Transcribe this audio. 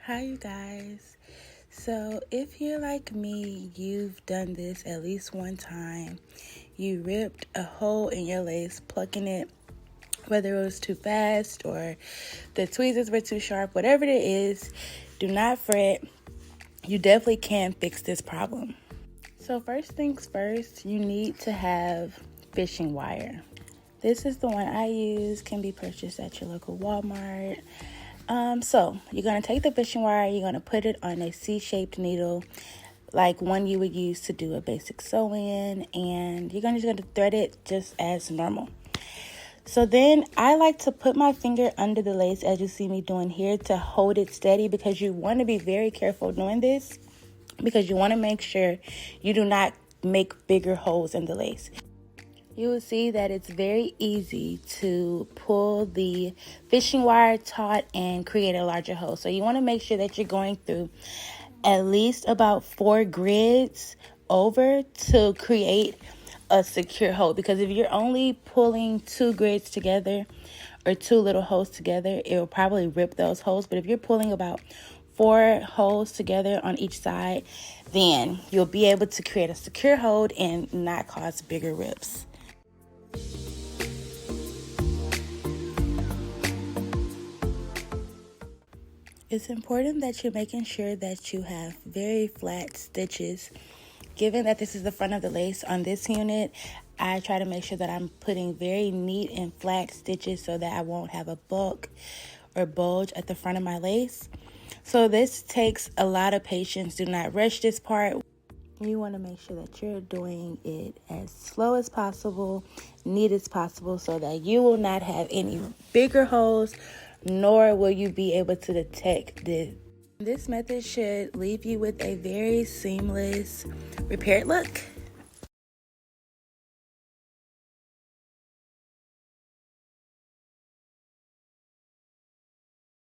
Hi, you guys. So, if you're like me, you've done this at least one time. You ripped a hole in your lace, plucking it, whether it was too fast or the tweezers were too sharp, whatever it is, do not fret. You definitely can fix this problem. So, first things first, you need to have fishing wire. This is the one I use, can be purchased at your local Walmart. So you're going to take the fishing wire, you're going to put it on a C-shaped needle, like one you would use to do a basic sew-in, and you're just going to thread it just as normal. So then I like to put my finger under the lace, as you see me doing here, to hold it steady, because you want to be very careful doing this, because you want to make sure you do not make bigger holes in the lace. You will see that it's very easy to pull the fishing wire taut and create a larger hole. So you want to make sure that you're going through at least about 4 grids over to create a secure hole. Because if you're only pulling 2 grids together or 2 little holes together, it will probably rip those holes. But if you're pulling about 4 holes together on each side, then you'll be able to create a secure hold and not cause bigger rips. It's important that you're making sure that you have very flat stitches. Given that this is the front of the lace on this unit, I try to make sure that I'm putting very neat and flat stitches so that I won't have a bulk or bulge at the front of my lace. So this takes a lot of patience. Do not rush this part. You want to make sure that you're doing it as slow as possible, neat as possible, so that you will not have any bigger holes, nor will you be able to detect this. This method should leave you with a very seamless repaired look.